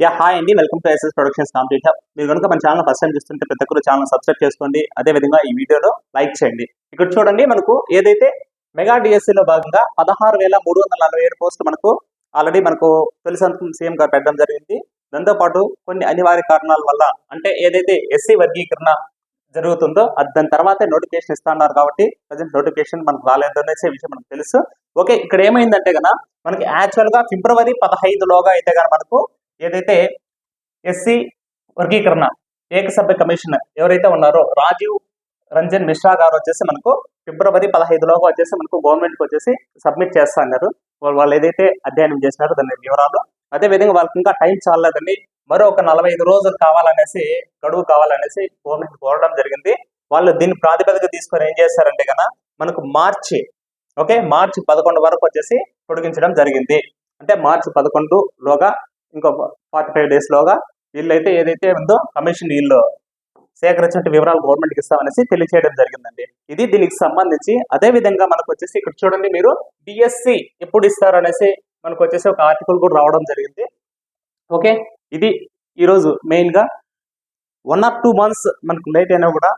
Hi అండి, welcome to SS productions complete hub. మీరు కనుక మన ఛానల్ ఫస్ట్ టైం చూస్తుంటే ప్రతి ఒక్కరు ఛానల్ సబ్స్క్రైబ్ చేసుకోండి. అదే విధంగా ఈ వీడియోలో లైక్ చేయండి. ఇక్కడ చూడండి, మనకు ఏదైతే మెగా డిఎస్సిలో భాగంగా 16,347 పోస్టులు మనకు ఆల్రెడీ తెలుసు సీఎం గారు పెట్టడం జరిగింది. దాంతోపాటు కొన్ని అనివార్య కారణాల వల్ల, అంటే ఏదైతే ఎస్సీ వర్గీకరణ జరుగుతుందో దాని తర్వాతే నోటిఫికేషన్ ఇస్తున్నారు కాబట్టి ప్రజెంట్ నోటిఫికేషన్ మనకు రాలేదనేసే విషయం మనకు తెలుసు. ఓకే, ఇక్కడ ఏమైందంటే కనుక మనకి యాక్చువల్ గా February 15 అయితే కనుక మనకు ఏదైతే ఎస్సీ వర్గీకరణ ఏకసభ్య కమిషన్ ఎవరైతే ఉన్నారో రాజీవ్ రంజన్ మిశ్రా గారు వచ్చేసి మనకు February 15 వచ్చేసి మనకు గవర్నమెంట్కి వచ్చేసి సబ్మిట్ చేస్తా అన్నారు. వాళ్ళు ఏదైతే అధ్యయనం చేసినారో దాని వివరాలు. అదే విధంగా వాళ్ళకి ఇంకా టైం చాలలేదని మరో ఒక 45 రోజులు కావాలనేసి గడువు కావాలనేసి గవర్నమెంట్ కోరడం జరిగింది. వాళ్ళు దీన్ని ప్రాతిపదిక తీసుకొని ఏం చేస్తారంటే కనుక మనకు మార్చి 11 వరకు వచ్చేసి పొడిగించడం జరిగింది. అంటే మార్చి 11 లోగా ఇంకో 45 డేస్ లోగా వీళ్ళైతే ఏదైతే ఉందో కమిషన్ వీళ్ళు సేకరించిన వివరాలు గవర్నమెంట్కి ఇస్తామనేసి తెలియచేయడం జరిగిందండి. ఇది దీనికి సంబంధించి. అదే విధంగా మనకు వచ్చేసి ఇక్కడ చూడండి, మీరు డిఎస్సి ఎప్పుడు ఇస్తారు అనేసి మనకు వచ్చేసి ఒక ఆర్టికల్ కూడా రావడం జరిగింది. ఓకే, ఇది ఈరోజు మెయిన్ గా 1 or 2 months మనకు లేట్ అయినా కూడా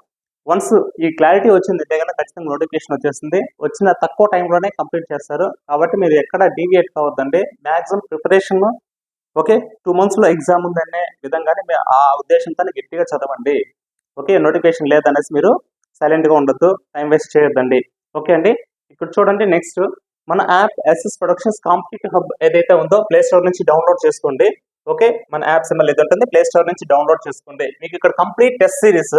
వన్స్ ఈ క్లారిటీ వచ్చిందంటే కనుక ఖచ్చితంగా నోటిఫికేషన్ వచ్చేస్తుంది. వచ్చిన తక్కువ టైంలోనే కంప్లీట్ చేస్తారు. కాబట్టి మీరు ఎక్కడ డీవియేట్ కావద్దండి. మ్యాక్సిమం ప్రిపరేషన్ ఓకే 2 months లో ఎగ్జామ్ ఉందనే విధంగానే ఆ ఉద్దేశంతో గట్టిగా చదవండి. ఓకే, నోటిఫికేషన్ లేదనేసి మీరు సైలెంట్ గా ఉండొద్దు, టైం వేస్ట్ చేయొద్దండి. ఓకే అండి, ఇక్కడ చూడండి, నెక్స్ట్ మన app SS productions competitive hub ఏదైతే ఉందో ప్లే స్టోర్ నుంచి డౌన్లోడ్ చేసుకోండి. ఓకే, మన యాప్ సింబల్ ఏది ఉంటుంది ప్లే స్టోర్ నుంచి డౌన్లోడ్ చేసుకోండి. మీకు ఇక్కడ complete test series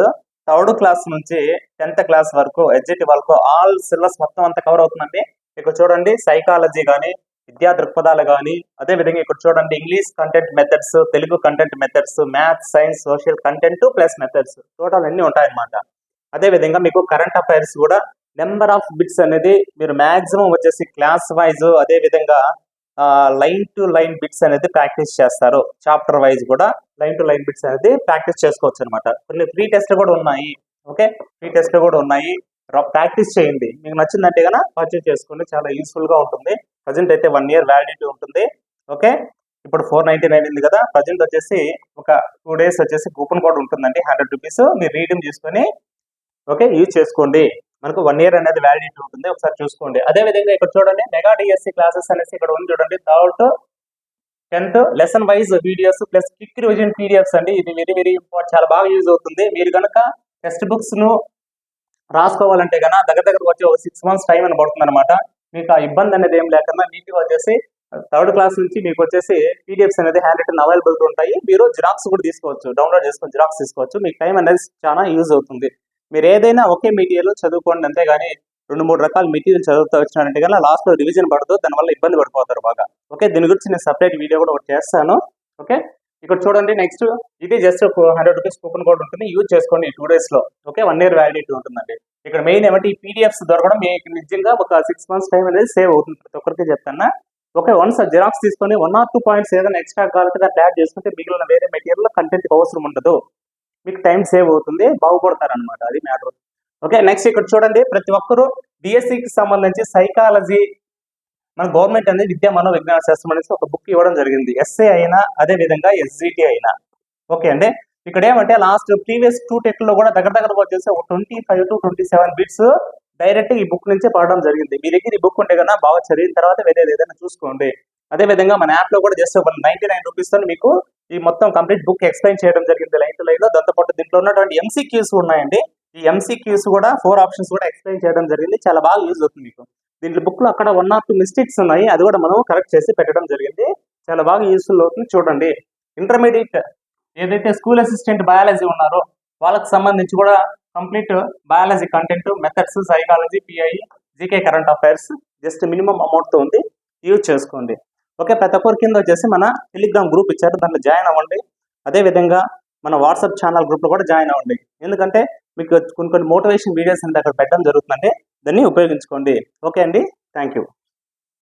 3rd class నుంచి 10th క్లాస్ వరకు ఎడ్జిటి వరకు ఆల్ సిలబస్ మొత్తం అంతా కవర్ అవుతుందండి. ఇక్కడ చూడండి, సైకాలజీ కానీ, విద్యా దృక్పథాలు కానీ, అదే విధంగా ఇక్కడ చూడండి English content methods, Telugu content methods, maths, science, social content plus methods total అన్ని ఉంటాయన్నమాట. అదే విధంగా మీకు కరెంట్ అఫైర్స్ కూడా నెంబర్ ఆఫ్ బిట్స్ అనేది మీరు మాక్సిమం వచ్చేసి క్లాస్ వైజ్, అదే విధంగా లైన్ టు లైన్ బిట్స్ అనేది ప్రాక్టీస్ చేస్తారు. చాప్టర్ వైజ్ కూడా లైన్ టు లైన్ బిట్స్ అనేది ప్రాక్టీస్ చేసుకోవచ్చు అనమాట. కొన్ని ఫ్రీ టెస్ట్ కూడా ఉన్నాయి. ఓకే, ఫ్రీ టెస్ట్ కూడా ఉన్నాయి. ప్రాక్టీస్ చేయండి. మీకు నచ్చిందంటే కనుక పర్చేజ్ చేసుకోండి, చాలా యూస్ఫుల్ గా ఉంటుంది. ప్రజెంట్ అయితే 1 year వ్యాలిడిటీ ఉంటుంది. ఓకే, ఇప్పుడు 499 ఉంది కదా, ప్రజెంట్ వచ్చేసి ఒక 2 days వచ్చేసి కూపన్ కోడ్ ఉంటుందండి, 100 rupees. మీరు రీడీమ్ చేసుకొని ఓకే యూజ్ చేసుకోండి. మనకు 1 year అనేది వ్యాలిడిటీ ఉంటుంది, ఒకసారి చూసుకోండి. అదే విధంగా ఇక్కడ చూడండి, మెగా డిఎస్సి క్లాసెస్ అనేసి ఇక్కడ ఉంది చూడండి. 3rd to 10th lesson wise videos plus quick revision PDFs అండి. ఇది వెరీ వెరీ ఇంపార్టెంట్, చాలా బాగా యూజ్ అవుతుంది. మీరు కనుక టెక్స్ట్ బుక్స్ ను రాసుకోవాలంటే కనుక దగ్గర వచ్చి 6 months టైం అని పడుతుంది అనమాట. మీకు ఆ ఇబ్బంది అనేది ఏం లేకుండా నీట్గా వచ్చేసి 3rd క్లాస్ నుంచి మీకు వచ్చేసి పీడిఎఫ్స్ అనేది హ్యాండ్ రిటన్ అవైలబుల్ ఉంటాయి. మీరు జిరాక్స్ కూడా తీసుకోవచ్చు, డౌన్లోడ్ చేసుకొని జిరాక్స్ తీసుకోవచ్చు. మీకు టైం అనేది చాలా యూజ్ అవుతుంది. మీరు ఏదైనా ఒకే మెటీరియల్ చదువుకోండి, అంతేగాని 2-3 రకాల మెటీరియల్ చదువుతూ వచ్చినారంటే కనుక లాస్ట్ లో రివిజన్ పడదు, దానివల్ల ఇబ్బంది పడిపోతారు బాగా. ఓకే, దీని గురించి నేను సపరేట్ వీడియో కూడా ఒకటి చేస్తాను. ఓకే, ఇక్కడ చూడండి, నెక్స్ట్ ఇది జస్ట్ 100 rupees కూపన్ కోడ్ ఉంటుంది, యూజ్ చేసుకోండి 2 days లో. ఓకే, 1 year వ్యాలిడిటీ ఉంటుందండి. ఇక్కడ మెయిన్ ఏమంటే ఈ పీడిఎఫ్స్ దొరకడం మీకు నిజంగా ఒక 6 months టైం అనేది సేవ్ అవుతుంది. ప్రతి ఒక్కరికి చెప్తాను. ఓకే, వన్స్ జిరాక్స్ తీసుకొని 1 or 2 points ఏదైనా ఎక్స్ట్రా కావాలంటే దాన్ని యాడ్ చేసుకుంటే మిగిలిన వేరే మెటీరియల్ కంటెంట్ అవసరం ఉండదు, మీకు టైం సేవ్ అవుతుంది, బాగుపడతారు అనమాట. అది మ్యాటర్. ఓకే, నెక్స్ట్ ఇక్కడ చూడండి, ప్రతి ఒక్కరు డిఎస్సికి సంబంధించి సైకాలజీ మన గవర్నమెంట్ అనేది విద్యా మనోవిజ్ఞాన శాస్త్రం అనేసి ఒక బుక్ ఇవ్వడం జరిగింది. ఎస్ఏ అయినా అదే విధంగా ఎస్జిటి అయినా. ఓకే అండి, ఇక్కడ ఏమంటే లాస్ట్ ప్రీవియస్ 2 టెట్ లో కూడా దగ్గర వచ్చేసి ఒక 25 to 27 బిట్స్ డైరెక్ట్ ఈ బుక్ నుంచే పడడం జరిగింది. మీ దగ్గర ఈ బుక్ ఉంటే కన్నా బాగా చదివిన తర్వాత వేరేది ఏదైనా చూసుకోండి. అదే విధంగా మన యాప్ లో కూడా జస్ట్ ఒక 99 rupees తో మీకు ఈ మొత్తం కంప్లీట్ బుక్ ఎక్స్ప్లెయిన్ చేయడం జరిగింది లైన్ టు లైన్ లో. దాంతోపాటు దీంట్లో ఉన్నటువంటి ఎంసీక్యూస్ ఉన్నాయండి. ఈ ఎంసీక్యూస్ కూడా 4 ఆప్షన్స్ కూడా ఎక్స్ప్లెయిన్ చేయడం జరిగింది. చాలా బాగా యూజ్ అవుతుంది మీకు. దీంట్లో బుక్ లో అక్కడ 1 or 2 మిస్టేక్స్ ఉన్నాయి, అది కూడా మనం కరెక్ట్ చేసి పెట్టడం జరిగింది. చాలా బాగా యూస్ఫుల్ అవుతుంది, చూడండి. ఇంటర్మీడియట్ ఏదైతే స్కూల్ అసిస్టెంట్ బయాలజీ ఉన్నారో వాళ్ళకి సంబంధించి కూడా complete biology content, methods, psychology, pi, GK, current affairs just minimum amount తో ఉంది, యూజ్ చేసుకోండి. ఓకే, ప్రతి ఒక్కరి కింద వచ్చేసి మన టెలిగ్రామ్ గ్రూప్ ఇచ్చారు, దాంట్లో జాయిన్ అవ్వండి. అదే విధంగా మన వాట్సాప్ ఛానల్ గ్రూప్ లో కూడా జాయిన్ అవ్వండి. ఎందుకంటే మీకు కొన్ని మోటివేషన్ వీడియోస్ అనేది అక్కడ పెట్టడం జరుగుతుందంటే దాన్ని ఉపయోగించుకోండి. ఓకే అండి, థ్యాంక్ యూ.